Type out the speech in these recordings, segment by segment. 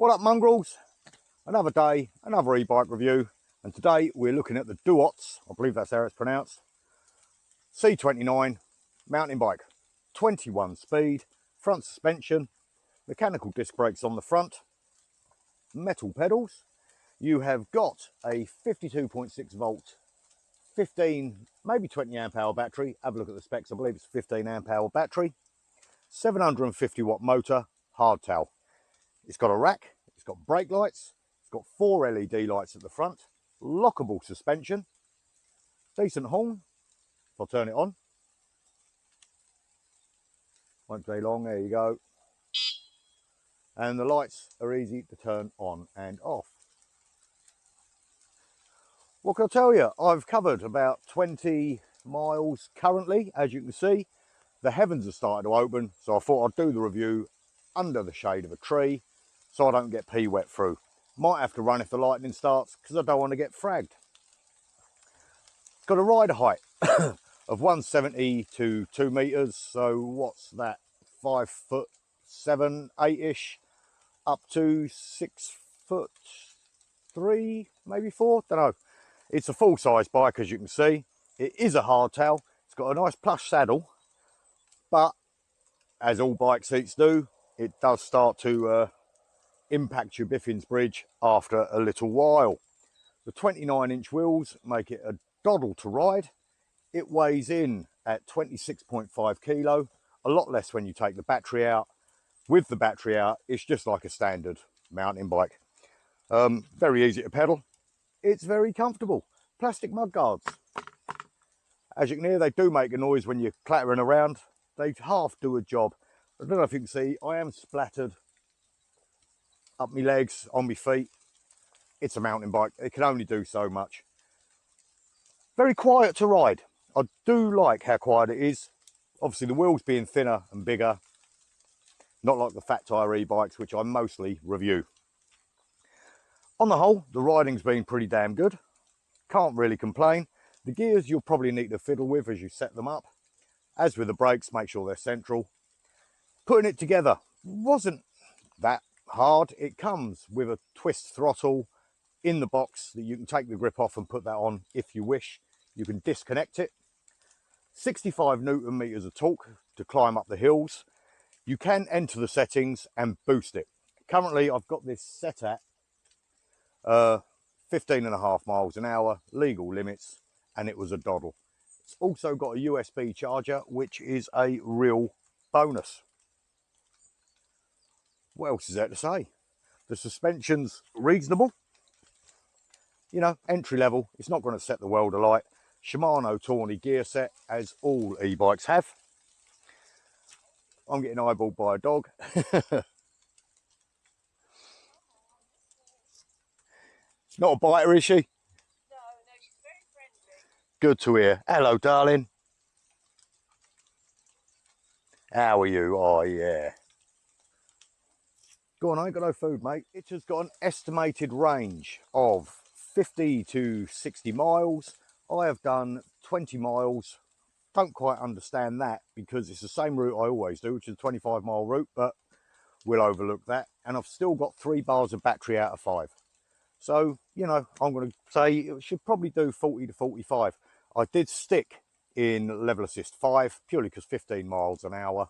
What up, mongrels? Another day, another e-bike review, and today we're looking at the Duotts, I believe that's how it's pronounced, C29 mountain bike. 21 speed, front suspension, mechanical disc brakes on the front, metal pedals. You have got a 52.6 volt, 15, maybe 20 amp hour battery. Have a look at the specs, I believe it's a 15 amp hour battery. 750 watt motor, hardtail. It's got a rack, it's got brake lights, it's got 4 LED lights at the front, lockable suspension, decent horn, if I turn it on. Won't take long, there you go. And the lights are easy to turn on and off. What can I tell you? I've covered about 20 miles currently, as you can see. The heavens are starting to open, so I thought I'd do the review under the shade of a tree so I don't get pee wet through. Might have to run if the lightning starts because I don't want to get fragged. It's got a rider height of 170 to 2 meters, so what's that, 5'7", 8ish, up to 6'3", maybe 4, don't know. It's a full-size bike, as you can see. It is a hardtail. It's got a nice plush saddle, but as all bike seats do, it does start to impact your Biffin's bridge after a little while. The 29-inch wheels make it a doddle to ride. It weighs in at 26.5 kilo, a lot less when you take the battery out. With the battery out, it's just like a standard mountain bike. Very easy to pedal. It's very comfortable. Plastic mud guards. As you can hear, they do make a noise when you're clattering around. They half do a job. I don't know if you can see, I am splattered up my legs, on my feet. It's a mountain bike. It can only do so much. Very quiet to ride. I do like how quiet it is. Obviously, the wheels being thinner and bigger. Not like the fat tyre e-bikes, which I mostly review. On the whole, the riding's been pretty damn good. Can't really complain. The gears you'll probably need to fiddle with as you set them up. As with the brakes, make sure they're central. Putting it together wasn't that hard. It comes with a twist throttle in the box that you can take the grip off and put that on if you wish. You can disconnect it. 65 Newton meters of torque to climb up the hills. You can enter the settings and boost it. Currently, I've got this set at 15.5 miles an hour, legal limits, and it was a doddle. It's also got a USB charger, which is a real bonus. What else is there to say? The suspension's reasonable. You know, entry level. It's not going to set the world alight. Shimano Tawny gear set, as all e-bikes have. I'm getting eyeballed by a dog. It's not a biter, is she? No, she's very friendly. Good to hear. Hello, darling. How are you? Oh, yeah. Go on, I ain't got no food, mate. It has got an estimated range of 50 to 60 miles. I have done 20 miles. Don't quite understand that because it's the same route I always do, which is a 25-mile route, but we'll overlook that. And I've still got 3 bars of battery out of 5. So, you know, I'm going to say it should probably do 40 to 45. I did stick in level assist 5, purely because 15 miles an hour.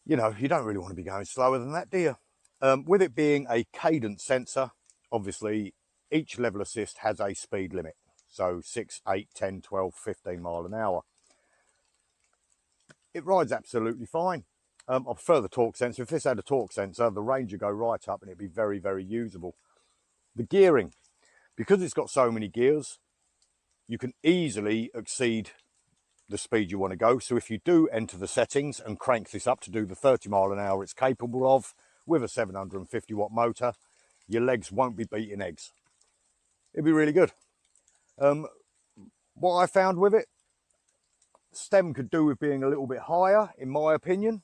You know, you don't really want to be going slower than that, do you? With it being a cadence sensor, obviously each level assist has a speed limit. So 6, 8, 10, 12, 15 mile an hour. It rides absolutely fine. I prefer the torque sensor. If this had a torque sensor, the range would go right up and it'd be very, very usable. The gearing, because it's got so many gears, you can easily exceed the speed you want to go. So if you do enter the settings and crank this up to do the 30 mile an hour it's capable of with a 750 watt motor, your legs won't be beating eggs. It'd be really good. What I found with it, stem could do with being a little bit higher, in my opinion.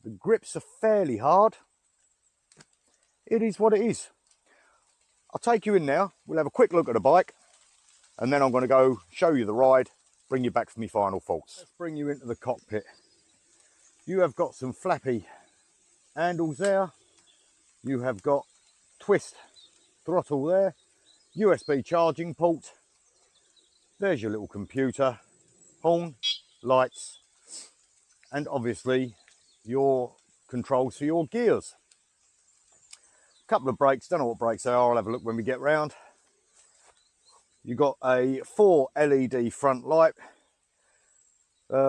The grips are fairly hard. It is what it is. I'll take you in now. We'll have a quick look at the bike, and then I'm going to go show you the ride, bring you back for my final thoughts. Let's bring you into the cockpit. You have got some flappy handles there. You have got twist throttle there, USB charging port. There's your little computer, horn, lights, and obviously your controls for your gears. Couple of brakes, don't know what brakes they are, I'll have a look when we get round. You've got a 4 LED front light,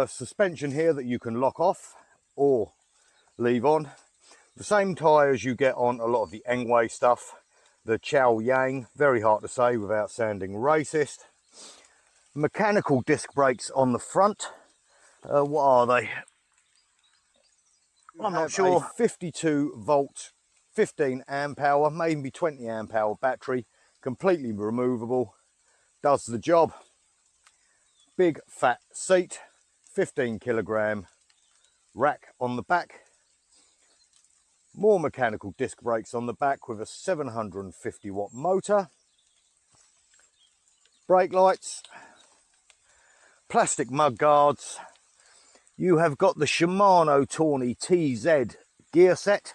suspension here that you can lock off or leave on. The same tyres you get on a lot of the Engway stuff, the Chow Yang, very hard to say without sounding racist. Mechanical disc brakes on the front. What are they? I'm not sure. 52 volt, 15 amp hour, maybe 20 amp hour battery, completely removable, does the job. Big fat seat, 15 kilogram rack on the back. More mechanical disc brakes on the back with a 750 watt motor. Brake lights, plastic mud guards. You have got the Shimano Tawny TZ gear set,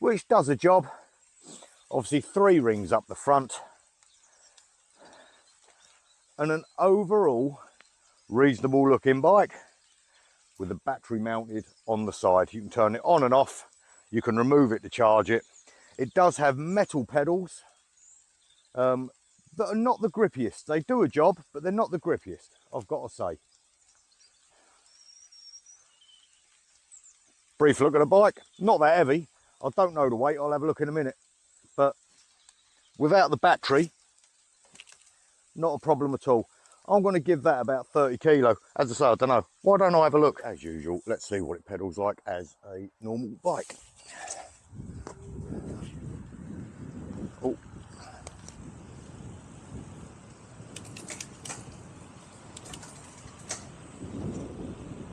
which does a job. Obviously 3 rings up the front. And an overall reasonable looking bike with a battery mounted on the side. You can turn it on and off. You can remove it to charge it. It does have metal pedals that are not the grippiest. They do a job, but they're not the grippiest, I've got to say. Brief look at the bike, not that heavy. I don't know the weight, I'll have a look in a minute. But without the battery, not a problem at all. I'm going to give that about 30 kilo. As I say, I don't know. Why don't I have a look? As usual, let's see what it pedals like as a normal bike. Oh.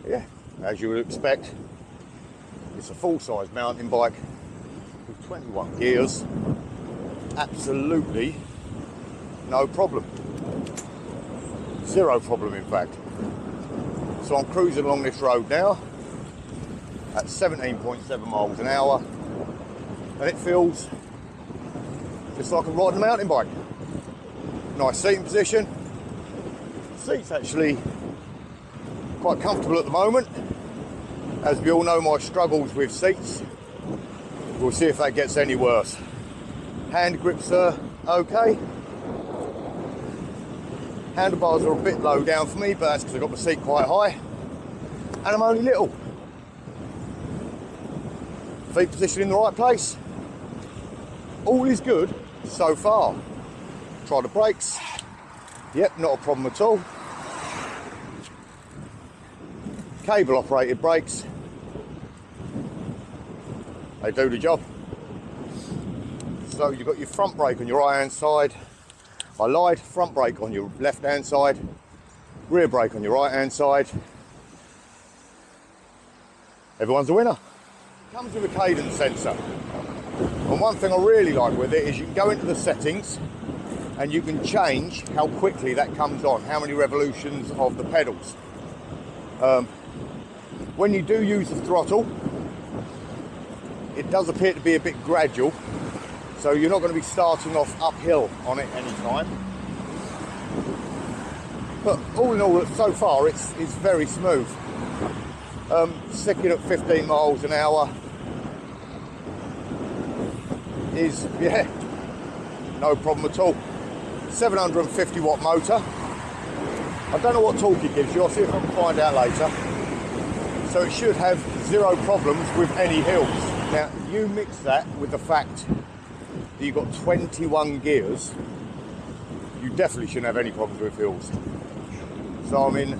Yeah, as you would expect, it's a full-size mountain bike with 21 gears. Absolutely no problem. Zero problem, in fact. So I'm cruising along this road now at 17.7 miles an hour, and it feels just like I'm riding a mountain bike. Nice seating position. Seat's actually quite comfortable at the moment. As we all know, my struggles with seats. We'll see if that gets any worse. Hand grips are okay. Handlebars are a bit low down for me, but that's because I've got my seat quite high. And I'm only little. Feet positioned in the right place. All is good so far. Try the brakes. Yep, not a problem at all. Cable operated brakes. They do the job. So you've got your front brake on your right hand side. I lied, front brake on your left hand side, rear brake on your right hand side. Everyone's a winner. Comes with a cadence sensor. And one thing I really like with it is you can go into the settings and you can change how quickly that comes on, how many revolutions of the pedals. When you do use the throttle, it does appear to be a bit gradual. So you're not going to be starting off uphill on it any time. But all in all, so far it's very smooth. Sticking at 15 miles an hour is, yeah, no problem at all. 750 watt motor. I don't know what torque it gives you, I'll see if I can find out later. So it should have zero problems with any hills. Now, you mix that with the fact that you've got 21 gears, you definitely shouldn't have any problems with hills. So I'm in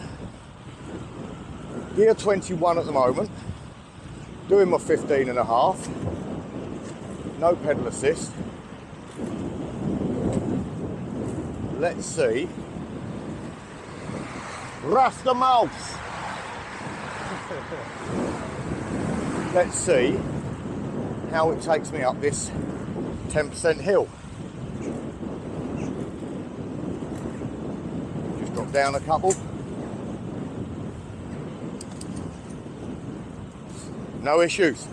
gear 21 at the moment, doing my 15 and a half, no pedal assist. Let's see. Rasta mouse. Let's see how it takes me up this 10% hill. Just drop down a couple. No issues.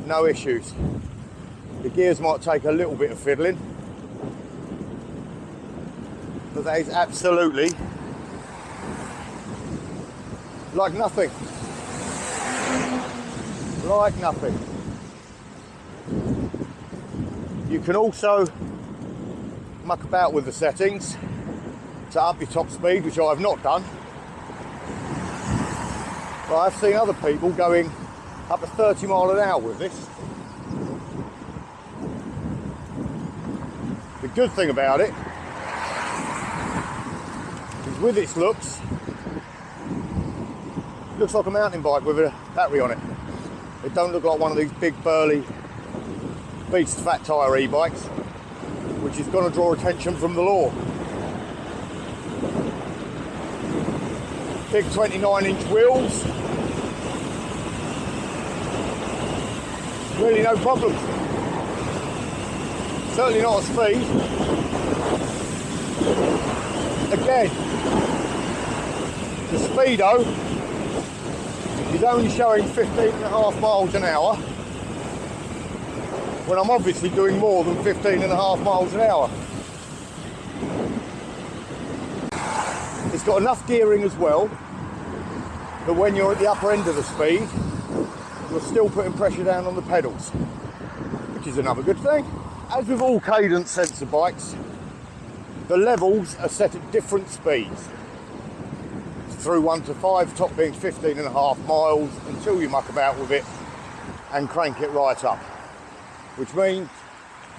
No issues. The gears might take a little bit of fiddling, but that is absolutely like nothing. Like nothing. You can also muck about with the settings to up your top speed, which I've not done. But I've seen other people going up to 30 mile an hour with this. The good thing about it is with its looks like a mountain bike with a battery on it. It don't look like one of these big burly beast fat tyre e-bikes, which is going to draw attention from the law. Big 29-inch wheels. Really no problems. Certainly not a speed. Again, the speedo is only showing 15.5 miles an hour when I'm obviously doing more than 15.5 miles an hour. It's got enough gearing as well that when you're at the upper end of the speed, you're still putting pressure down on the pedals, which is another good thing. As with all cadence sensor bikes, the levels are set at different speeds. Through 1 to 5, top being 15.5 miles, until you muck about with it and crank it right up. Which means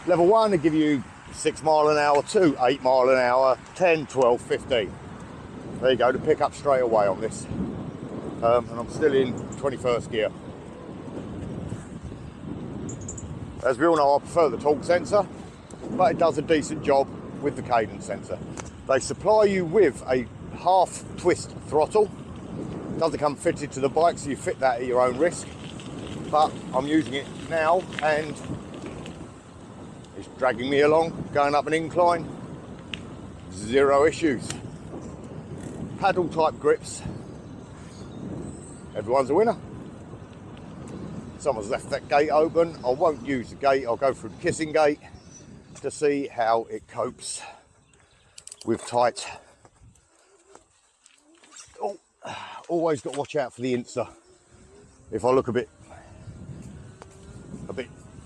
level 1 will give you 6 mile an hour, 2, 8 mile an hour, 10, 12, 15. There you go, to pick up straight away on this. And I'm still in 21st gear. As we all know, I prefer the torque sensor, but it does a decent job with the cadence sensor. They supply you with a half twist throttle. It doesn't come fitted to the bike, so you fit that at your own risk. But I'm using it now and it's dragging me along, going up an incline. Zero issues. Paddle type grips. Everyone's a winner. Someone's left that gate open. I won't use the gate, I'll go through the kissing gate to see how it copes with tight. Oh, always got to watch out for the Insta. If I look a bit,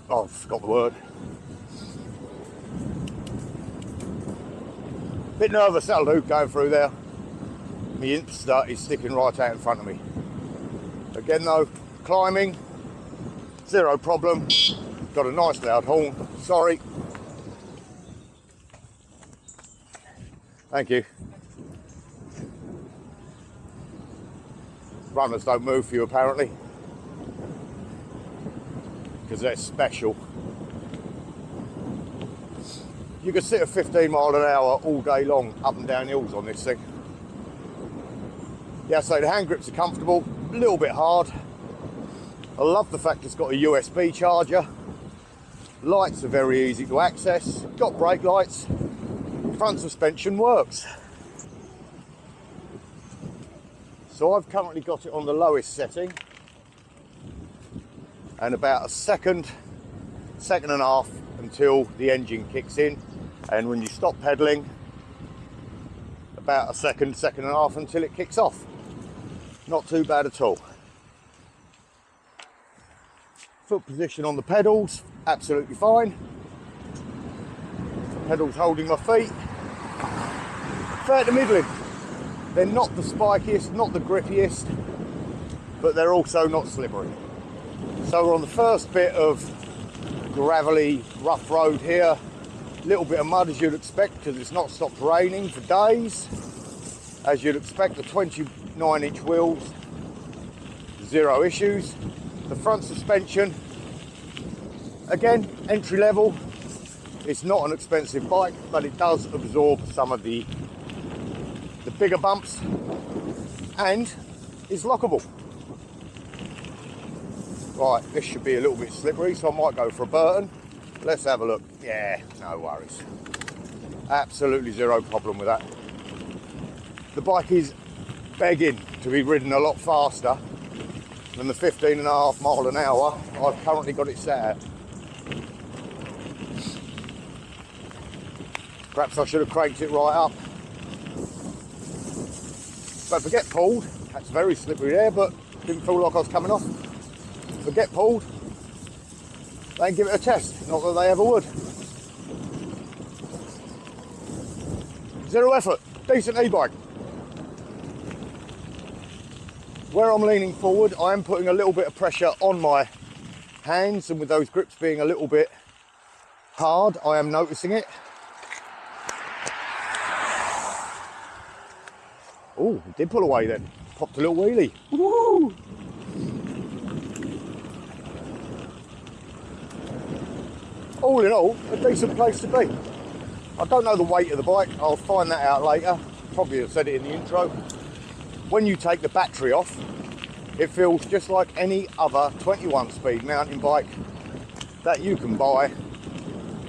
oh, I forgot the word. Bit nervous, that'll do, going through there. My Insta is sticking right out in front of me. Again though, climbing, zero problem. Got a nice loud horn, sorry. Thank you. Runners don't move for you apparently, because they're special. You could sit at 15 mile an hour all day long up and down hills on this thing. Yeah, so the hand grips are comfortable, a little bit hard. I love the fact it's got a USB charger. Lights are very easy to access, got brake lights, front suspension works. So I've currently got it on the lowest setting, and about a second and a half until the engine kicks in, and when you stop pedalling, about a second and a half until it kicks off. Not too bad at all. Foot position on the pedals, absolutely fine. Pedals holding my feet. Fair to middling. They're not the spikiest, not the grippiest, but they're also not slippery. So we're on the first bit of gravelly, rough road here. Little bit of mud as you'd expect, because it's not stopped raining for days. As you'd expect, the 29-inch wheels, zero issues. The front suspension, again, entry level. It's not an expensive bike, but it does absorb some of the bigger bumps, and is lockable. Right, this should be a little bit slippery, so I might go for a Burton. Let's have a look. Yeah, no worries. Absolutely zero problem with that. The bike is begging to be ridden a lot faster than the 15.5 mile an hour I've currently got it set at. Perhaps I should have cranked it right up. But if I get pulled, that's very slippery there, but didn't feel like I was coming off. If I get pulled, they can give it a test, not that they ever would. Zero effort, decent e-bike. Where I'm leaning forward, I am putting a little bit of pressure on my hands, and with those grips being a little bit hard, I am noticing it. Oh, it did pull away then. Popped a little wheelie. Woo! All in all, a decent place to be. I don't know the weight of the bike. I'll find that out later. Probably have said it in the intro. When you take the battery off, it feels just like any other 21 speed mountain bike that you can buy.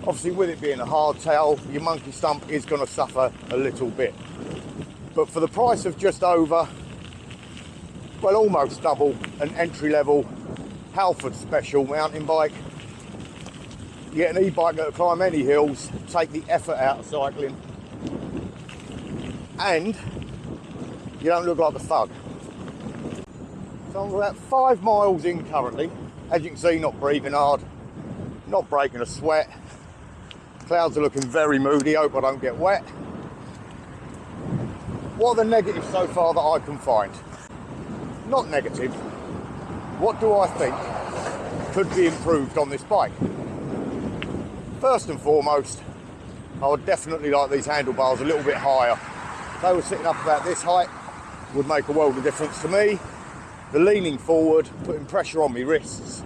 Obviously, with it being a hardtail, your monkey stump is going to suffer a little bit. But for the price of just over, well, almost double an entry-level Halford special mountain bike, you get an e-bike that'll climb any hills, take the effort out of cycling, and you don't look like the thug. So I'm about 5 miles in currently. As you can see, not breathing hard, not breaking a sweat. Clouds are looking very moody, hope I don't get wet. What are the negatives so far that I can find? Not negative. What do I think could be improved on this bike? First and foremost, I would definitely like these handlebars a little bit higher. If they were sitting up about this height, would make a world of difference to me. The leaning forward, putting pressure on my wrists,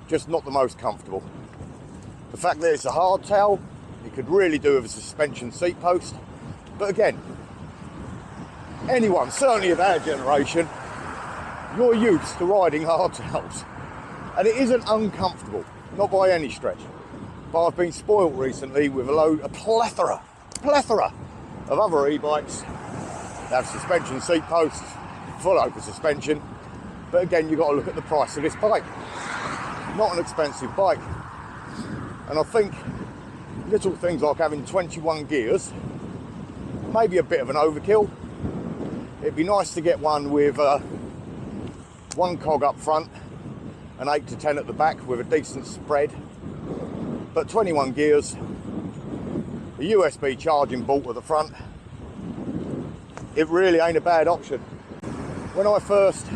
just not the most comfortable. The fact that it's a hardtail, you could really do with a suspension seat post. But again, anyone, certainly of our generation, you're used to riding hardtails. And it isn't uncomfortable, not by any stretch. But I've been spoilt recently with a plethora of other e-bikes that have suspension seat posts, full open suspension. But again, you've got to look at the price of this bike. Not an expensive bike. And I think little things like having 21 gears, maybe a bit of an overkill. It'd be nice to get one with one cog up front and 8 to 10 at the back with a decent spread. But 21 gears, a USB charging bolt at the front, it really ain't a bad option. When I first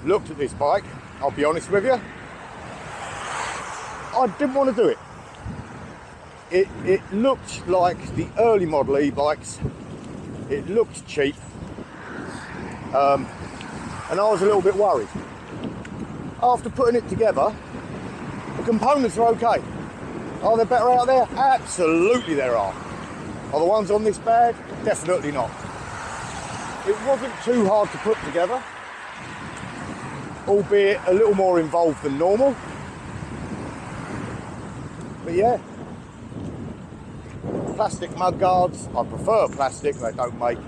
looked at this bike, I'll be honest with you, I didn't want to do it. It looked like the early model e-bikes. It looked cheap. And I was a little bit worried. After putting it together, the components are okay. Are there better out there? Absolutely there are. Are the ones on this bad? Definitely not. It wasn't too hard to put together, albeit a little more involved than normal. But yeah, plastic mud guards, I prefer plastic, they don't make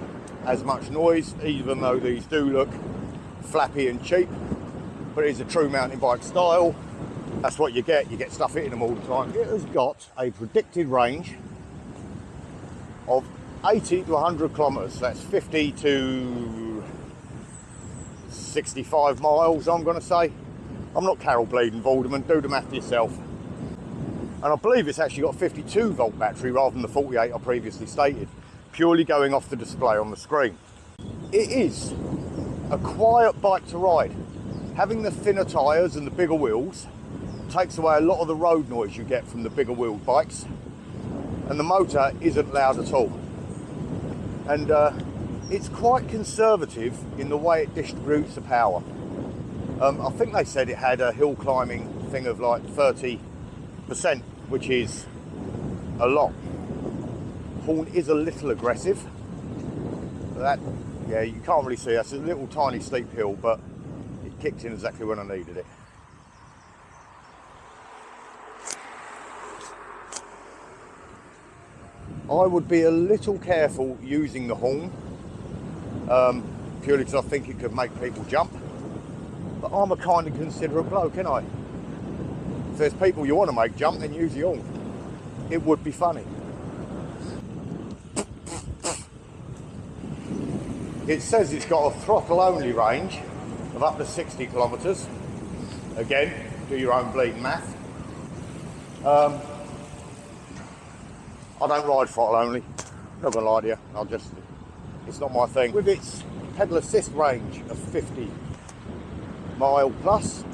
as much noise, even though these do look flappy and cheap, but it is a true mountain bike style. That's what you get stuff hitting them all the time. It has got a predicted range of 80 to 100 kilometres, that's 50 to 65 miles, I'm going to say. I'm not Carol Bleeding Vorderman, do the math yourself. And I believe it's actually got a 52 volt battery rather than the 48 I previously stated, purely going off the display on the screen. It is a quiet bike to ride. Having the thinner tyres and the bigger wheels takes away a lot of the road noise you get from the bigger wheeled bikes, and the motor isn't loud at all. And it's quite conservative in the way it distributes the power. I think they said it had a hill climbing thing of like 30%, which is a lot. Horn is a little aggressive. That, yeah, you can't really see. That's a little tiny steep hill, but it kicked in exactly when I needed it. I would be a little careful using the horn, purely because I think it could make people jump. But I'm a kind of considerate bloke, ain't I? If there's people you want to make jump, then use the horn. It would be funny. It says it's got a throttle only range of up to 60 kilometres. Again, do your own bleeding math. I don't ride throttle only, not gonna lie to you, it's not my thing. With its pedal assist range of 50 mile plus,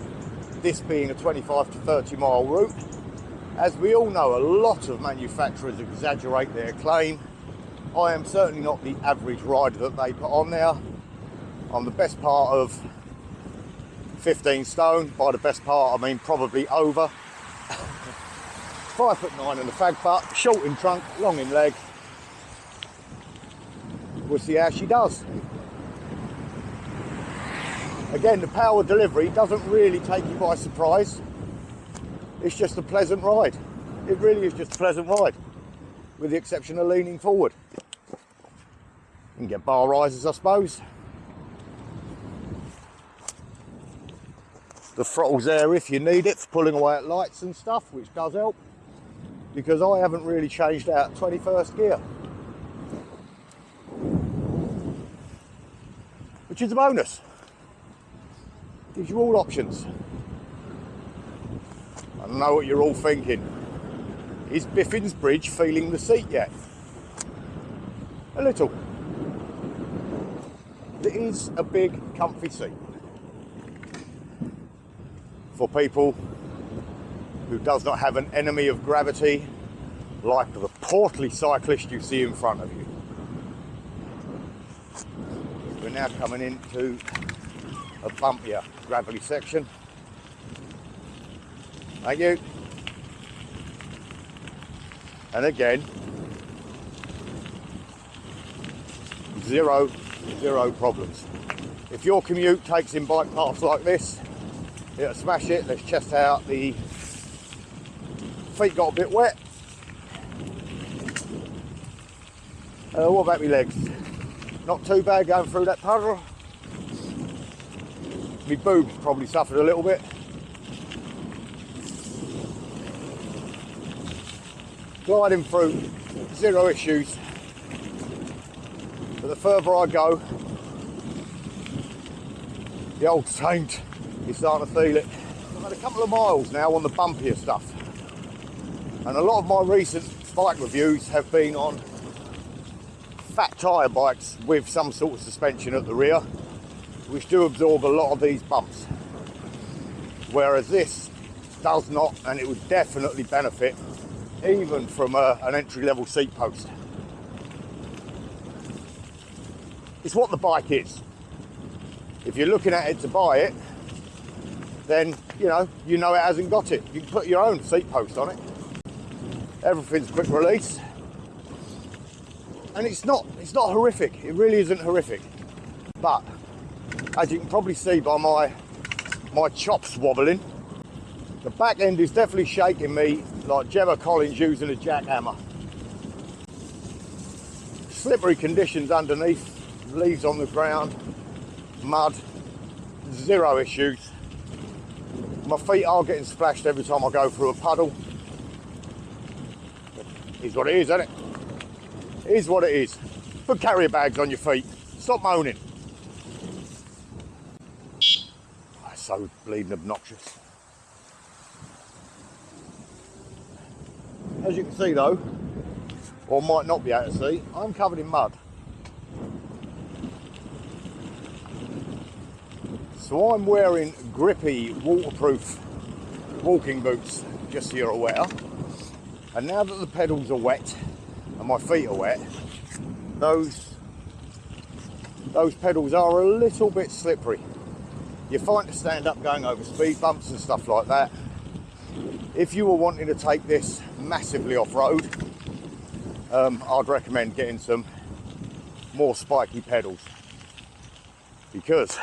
this being a 25 to 30 mile route, as we all know, a lot of manufacturers exaggerate their claim. I am certainly not the average rider that they put on there. I'm the best part of 15 stone. By the best part, I mean probably over. 5'9" in the fag butt, short in trunk, long in leg. We'll see how she does. Again, the power delivery doesn't really take you by surprise. It's just a pleasant ride. It really is just a pleasant ride, with the exception of leaning forward. You can get bar risers, I suppose. The throttle's there if you need it for pulling away at lights and stuff, which does help, because I haven't really changed out 21st gear, which is a bonus. Gives you all options. I know what you're all thinking. Is Biffin's bridge feeling the seat yet? A little. It is a big, comfy seat for people who does not have an enemy of gravity like the portly cyclist you see in front of you. We're now coming into a bumpier, gravelly section. Thank you. And again, zero problems. If your commute takes in bike paths like this, it'll smash it. Let's chest out. The feet got a bit wet. What about my legs? Not too bad going through that puddle. My boobs probably suffered a little bit. Gliding through, zero issues. But the further I go, the old saint is starting to feel it. I've had a couple of miles now on the bumpier stuff. And a lot of my recent bike reviews have been on fat tyre bikes with some sort of suspension at the rear, which do absorb a lot of these bumps. Whereas this does not, and it would definitely benefit even from an entry-level seat post. It's what the bike is. If you're looking at it to buy it, then you know it hasn't got it. You can put your own seat post on it. Everything's quick release, and it's not horrific. It really isn't horrific. But as you can probably see by my chops wobbling, the back end is definitely shaking me like Gemma Collins using a jackhammer. Slippery conditions underneath, leaves on the ground, mud, zero issues. My feet are getting splashed every time I go through a puddle. It is what it is, isn't it? It is what it is. Put carrier bags on your feet. Stop moaning. That's so bleeding obnoxious. As you can see though, or might not be able to see, I'm covered in mud. So I'm wearing grippy, waterproof walking boots, just so you're aware. And now that the pedals are wet and my feet are wet, those pedals are a little bit slippery. You're fine to stand up going over speed bumps and stuff like that. If you were wanting to take this massively off-road, I'd recommend getting some more spiky pedals, because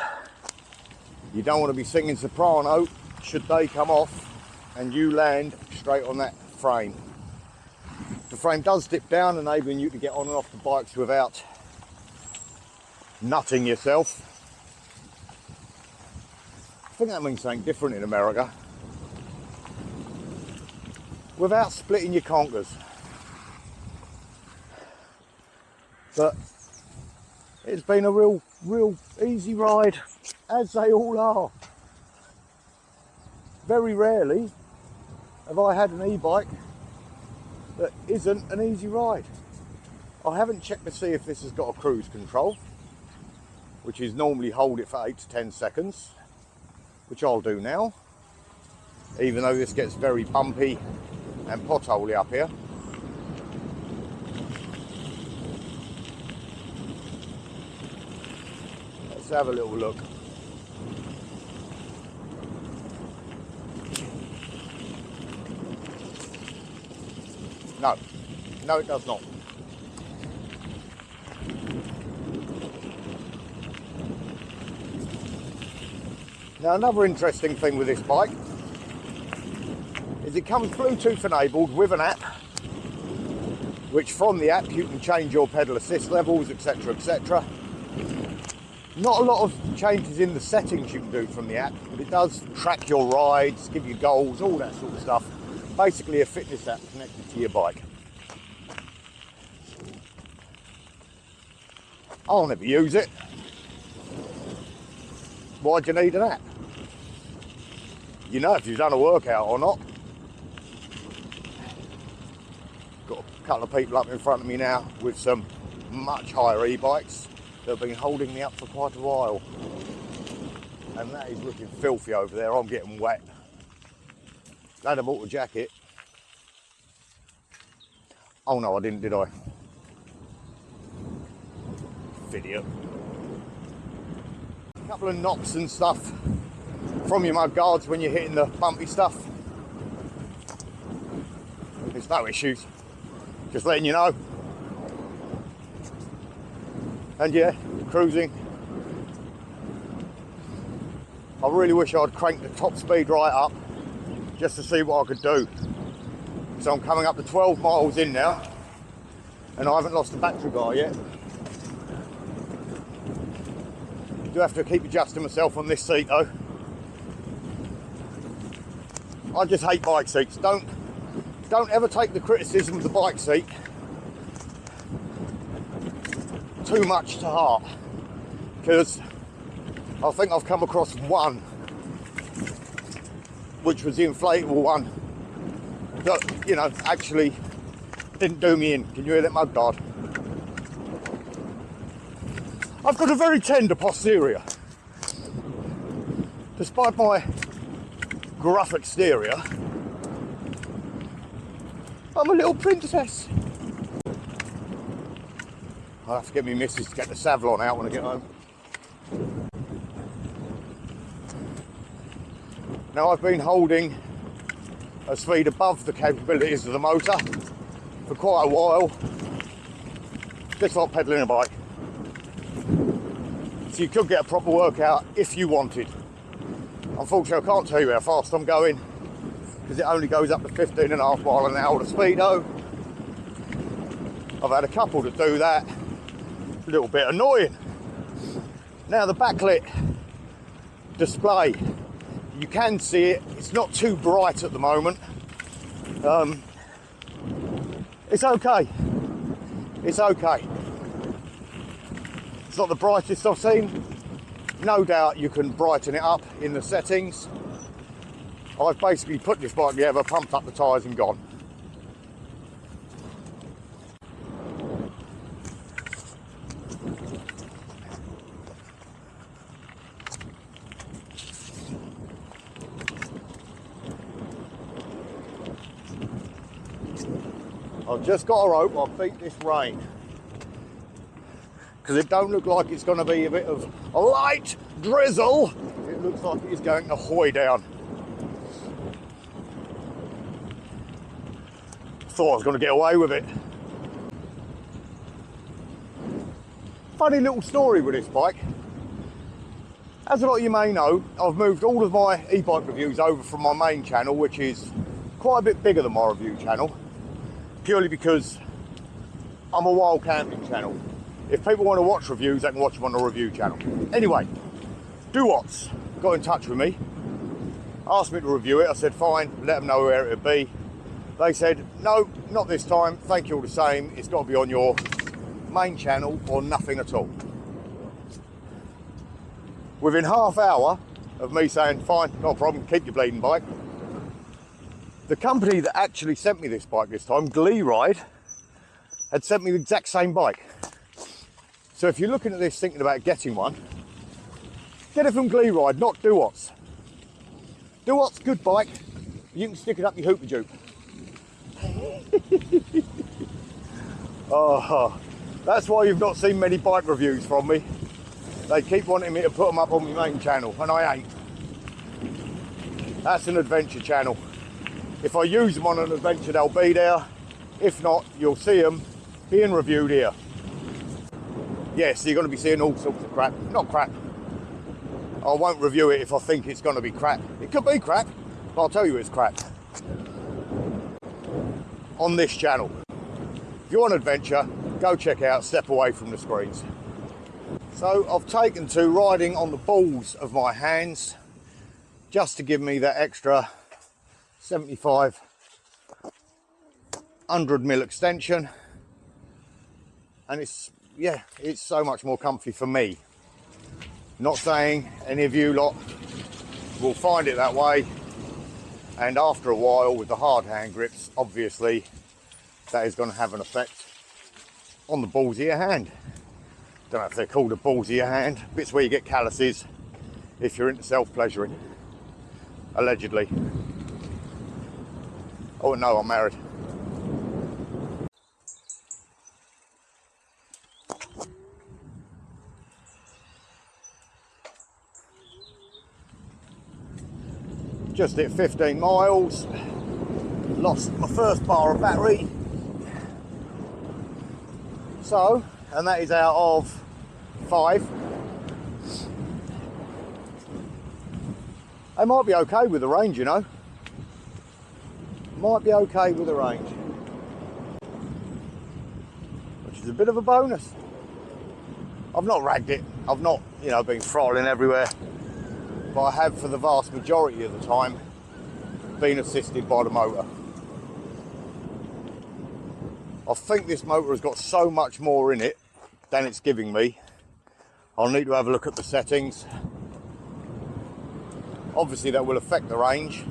you don't want to be singing soprano should they come off and you land straight on that frame. The frame does dip down, enabling you to get on and off the bikes without nutting yourself. I think that means something different in America. without splitting your conkers. But it's been a real easy ride, as they all are. Very rarely have I had an e-bike that isn't an easy ride. I haven't checked to see if this has got a cruise control, which is normally hold it for 8 to 10 seconds, which I'll do now, even though this gets very bumpy and potholey up here. Let's have a little look. No, it does not. Now, another interesting thing with this bike is it comes Bluetooth enabled with an app, which from the app you can change your pedal assist levels, etc, etc. Not a lot of changes in the settings you can do from the app, but it does track your rides, give you goals, all that sort of stuff. Basically a fitness app connected to your bike. I'll never use it. Why do you need an app? You know if you've done a workout or not. Got a couple of people up in front of me now with some much higher e-bikes that have been holding me up for quite a while. And that is looking filthy over there. I'm getting wet. Glad I bought a jacket. Oh no, I didn't, did I? Idiot. A couple of knocks and stuff from your mud guards when you're hitting the bumpy stuff. There's no issues. Just letting you know. And yeah, cruising. I really wish I'd cranked the top speed right up just to see what I could do. So I'm coming up to 12 miles in now and I haven't lost the battery bar yet. I do have to keep adjusting myself on this seat though. I just hate bike seats. Don't ever take the criticism of the bike seat too much to heart, because I think I've come across one, which was the inflatable one, that, you know, actually didn't do me in. Can you hear that mud guard? I've got a very tender posterior. Despite my gruff exterior, I'm a little princess. I'll have to get my missus to get the Savlon out when I get home. Now I've been holding a speed above the capabilities of the motor for quite a while, just like pedalling a bike. So you could get a proper workout if you wanted. Unfortunately, I can't tell you how fast I'm going because it only goes up to 15.5 miles an hour to speedo. I've had a couple to do that. It's a little bit annoying. Now the backlit display, you can see it. It's not too bright at the moment. It's okay. It's okay. It's not the brightest I've seen. No doubt you can brighten it up in the settings. I've basically put this bike together, pumped up the tyres and gone. I've just got a rope, I'll beat this rain. Because it don't look like it's going to be a bit of a light drizzle. It looks like it is going to hoy down. Thought I was going to get away with it. Funny little story with this bike. As a lot of you may know, I've moved all of my e-bike reviews over from my main channel, which is quite a bit bigger than my review channel, purely because I'm a wild camping channel. If people want to watch reviews, they can watch them on the review channel. Anyway, Duotts got in touch with me, asked me to review it. I said fine, let them know where it would be. They said, no, not this time, thank you all the same, it's got to be on your main channel or nothing at all. Within half hour of me saying, fine, no problem, keep your bleeding bike, the company that actually sent me this bike this time, Glee Ride, had sent me the exact same bike. So if you're looking at this thinking about getting one, get it from Glee Ride, not Duotts. Duotts, good bike, you can stick it up your hooper jupe. Oh, that's why you've not seen many bike reviews from me. They keep wanting me to put them up on my main channel, and I ain't. That's an adventure channel. If I use them on an adventure, they'll be there. If not, you'll see them being reviewed here. Yes, you're going to be seeing all sorts of crap. Not crap. I won't review it if I think it's going to be crap. It could be crap, but I'll tell you it's crap. On this channel. If you want adventure, go check out Step Away from the Screens. So I've taken to riding on the balls of my hands just to give me that extra 75 100mm extension, and it's so much more comfy for me. Not saying any of you lot will find it that way, and after a while with the hard hand grips, obviously that is going to have an effect on the balls of your hand. Don't know if they're called the balls of your hand, bits where you get calluses if you're into self-pleasuring, allegedly. Oh no, I'm married. Just hit 15 miles, lost my first bar of battery. So, and that is out of 5. They might be okay with the range, you know. Might be okay with the range. Which is a bit of a bonus. I've not ragged it. I've not, been throttling everywhere. But I have, for the vast majority of the time, been assisted by the motor. I think this motor has got so much more in it than it's giving me. I'll need to have a look at the settings. Obviously that will affect the range.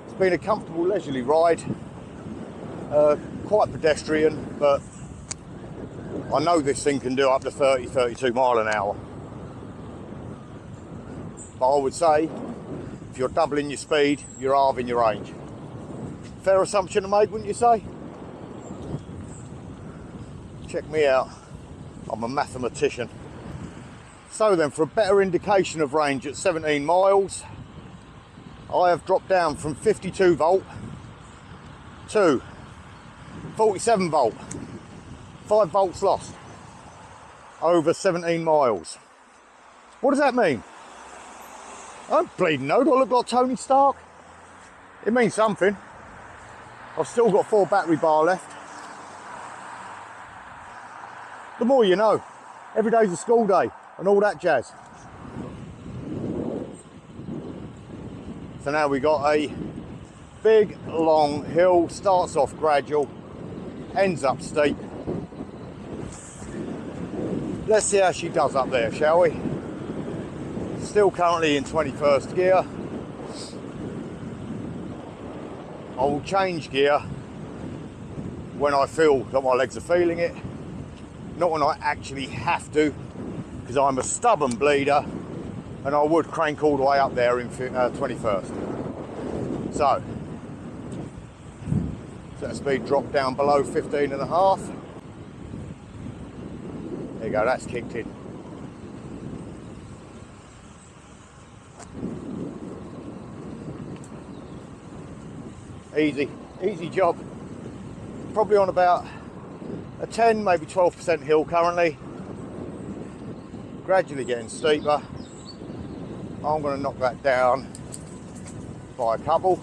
It's been a comfortable, leisurely ride. Quite pedestrian, but I know this thing can do up to 30, 32 mile an hour. But I would say, if you're doubling your speed, you're halving your range. Fair assumption to make, wouldn't you say? Check me out, I'm a mathematician. So then, for a better indication of range at 17 miles, I have dropped down from 52 volt to 47 volt. 5 volts lost over 17 miles. What does that mean? I don't bleeding know. Do I look like Tony Stark? It means something. I've still got 4 battery bar left. The more you know. Every day's a school day and all that jazz. So now we got a big long hill, starts off gradual, ends up steep. Let's see how she does up there, shall we? Still currently in 21st gear. I will change gear when I feel that my legs are feeling it, not when I actually have to, because I'm a stubborn bleeder and I would crank all the way up there in 21st. So, set speed drop down below 15.5. There you go, that's kicked in. Easy job. Probably on about a 10, maybe 12% hill currently. Gradually getting steeper. I'm going to knock that down by a couple.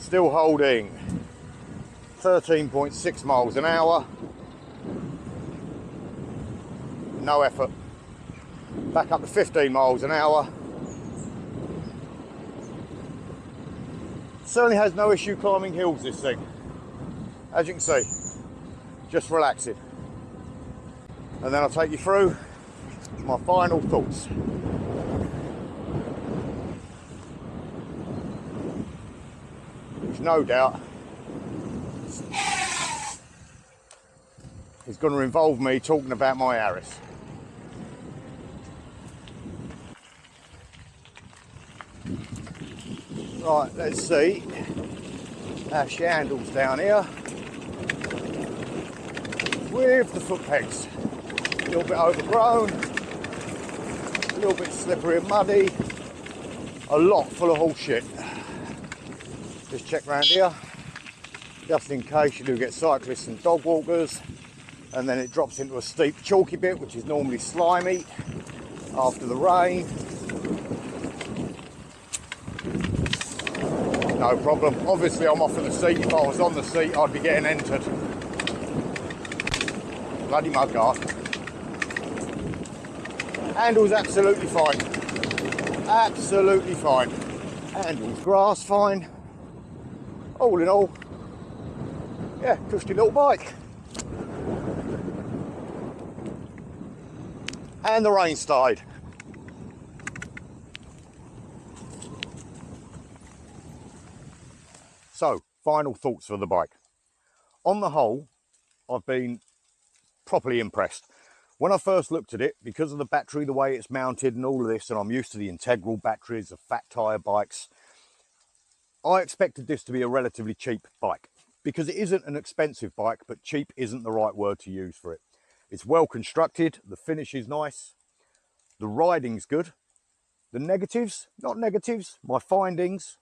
Still holding 13.6 miles an hour. No effort. back up to 15 miles an hour. Certainly has no issue climbing hills, this thing. As you can see, just relaxing. And then I'll take you through my final thoughts. Which no doubt is going to involve me talking about my Aris. Right, let's see. Our shandles down here with the foot pegs. A little bit overgrown, a little bit slippery and muddy, a lot full of horse shit. Just check round here, just in case you do get cyclists and dog walkers, and then it drops into a steep chalky bit, which is normally slimy after the rain. No problem. Obviously I'm off of the seat. If I was on the seat, I'd be getting entered. Bloody mudguard. Handle's absolutely fine. Absolutely fine. Handle's grass fine. All in all, yeah, cushy little bike. And the rain started. So, final thoughts for the bike. On the whole, I've been properly impressed. When I first looked at it, because of the battery, the way it's mounted and all of this, and I'm used to the integral batteries of fat tyre bikes, I expected this to be a relatively cheap bike, because it isn't an expensive bike, but cheap isn't the right word to use for it. It's well constructed, the finish is nice, the riding's good. The negatives, not negatives, my findings,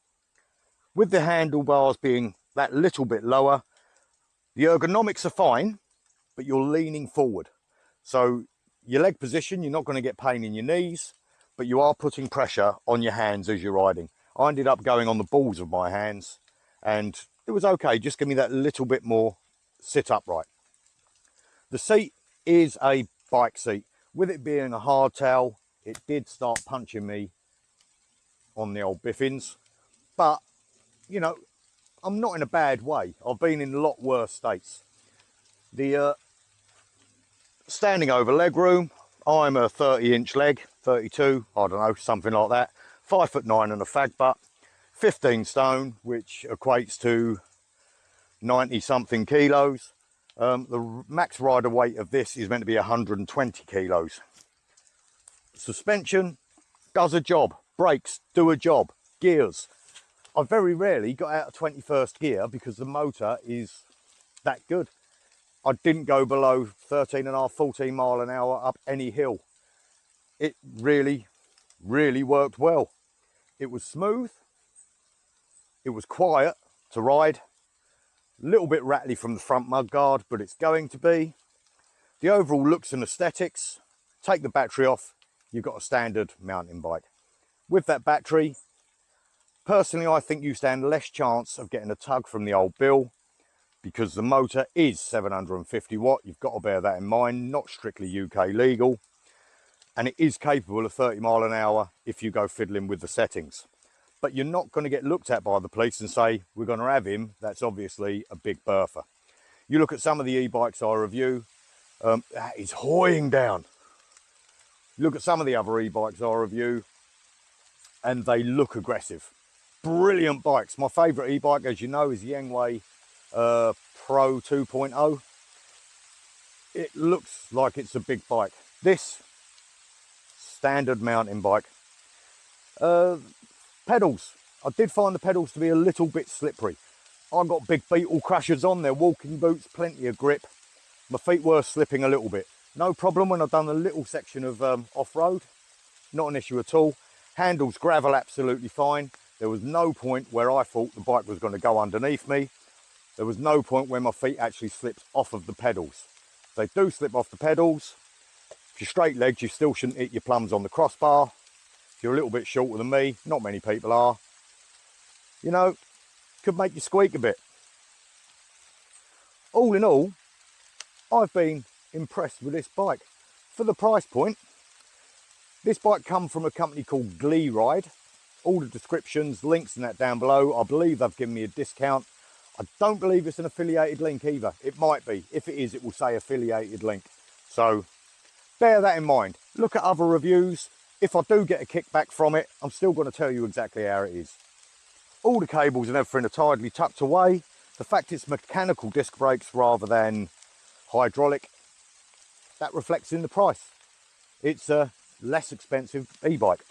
with the handlebars being that little bit lower, the ergonomics are fine, but you're leaning forward. So your leg position, you're not going to get pain in your knees, but you are putting pressure on your hands as you're riding. I ended up going on the balls of my hands, and it was okay. Just give me that little bit more sit upright. The seat is a bike seat. With it being a hardtail, it did start punching me on the old biffins, but you know, I'm not in a bad way. I've been in a lot worse states. The standing over leg room, I'm a 30-inch leg, 32, I don't know, something like that. 5'9" and a fag butt, 15 stone, which equates to 90 something kilos. The max rider weight of this is meant to be 120 kilos. Suspension does a job, brakes do a job, gears. I very rarely got out of 21st gear because the motor is that good. I didn't go below 13.5, 14 mile an hour up any hill. It really, really worked well. It was smooth. It was quiet to ride. A little bit rattly from the front mudguard, but it's going to be. The overall looks and aesthetics, take the battery off, you've got a standard mountain bike. With that battery, personally, I think you stand less chance of getting a tug from the old bill because the motor is 750 watt. You've got to bear that in mind, not strictly UK legal. And it is capable of 30 mile an hour if you go fiddling with the settings. But you're not going to get looked at by the police and say, we're going to have him. That's obviously a big berther. You look at some of the e-bikes I review, that is hoying down. You look at some of the other e-bikes I review, and they look aggressive. Brilliant bikes. My favourite e-bike, as you know, is the Yangwei Pro 2.0. It looks like it's a big bike. This, standard mountain bike. Pedals. I did find the pedals to be a little bit slippery. I got big beetle crushers on, they're walking boots, plenty of grip. My feet were slipping a little bit. No problem when I've done a little section of off-road. Not an issue at all. Handles, gravel, absolutely fine. There was no point where I thought the bike was going to go underneath me. There was no point where my feet actually slipped off of the pedals. They do slip off the pedals. If you're straight legged, you still shouldn't hit your plums on the crossbar. If you're a little bit shorter than me, not many people are, you know, could make you squeak a bit. All in all, I've been impressed with this bike. For the price point, This bike come from a company called Glee Ride. All the descriptions, links and that down below. I believe they've given me a discount. I don't believe it's an affiliated link either. It might be. If it is, it will say affiliated link. So bear that in mind. Look at other reviews. If I do get a kickback from it, I'm still going to tell you exactly how it is. All the cables and everything are tidily tucked away. The fact it's mechanical disc brakes rather than hydraulic, that reflects in the price. It's a less expensive e-bike,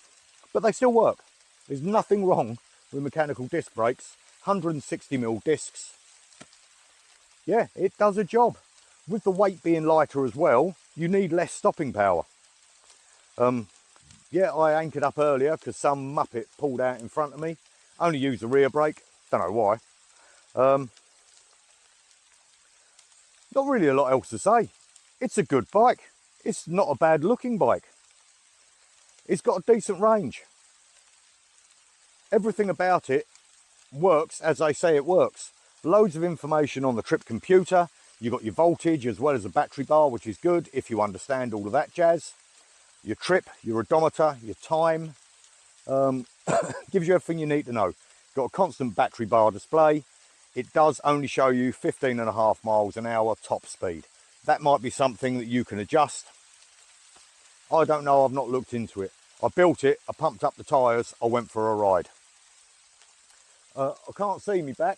but they still work. There's nothing wrong with mechanical disc brakes. 160mm discs. Yeah, it does a job. With the weight being lighter as well, you need less stopping power. Yeah, I anchored up earlier because some muppet pulled out in front of me. Only used the rear brake, don't know why. Not really a lot else to say. It's a good bike. It's not a bad looking bike. It's got a decent range. Everything about it works as they say it works. Loads of information on the trip computer. You've got your voltage as well as a battery bar, which is good if you understand all of that jazz. Your trip, your odometer, your time. Gives you everything you need to know. Got a constant battery bar display. It does only show you 15.5 miles an hour top speed. That might be something that you can adjust. I don't know, I've not looked into it. I built it, I pumped up the tyres, I went for a ride. I can't see me back.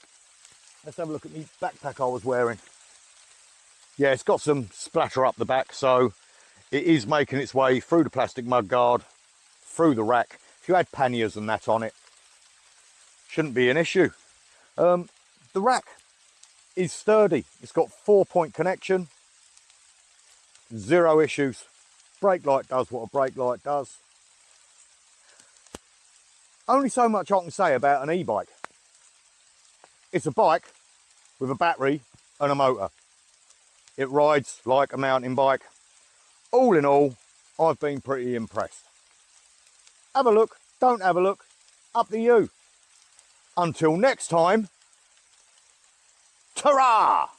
Let's have a look at the backpack I was wearing. Yeah, it's got some splatter up the back, so it is making its way through the plastic mud guard, through the rack. If you had panniers and that on it, shouldn't be an issue. The rack is sturdy. It's got 4-point connection, 0 issues. Brake light does what a brake light does. Only so much I can say about an e-bike. It's a bike with a battery and a motor. It rides like a mountain bike. All in all, I've been pretty impressed. Have a look, don't have a look, up to you. Until next time, ta-ra!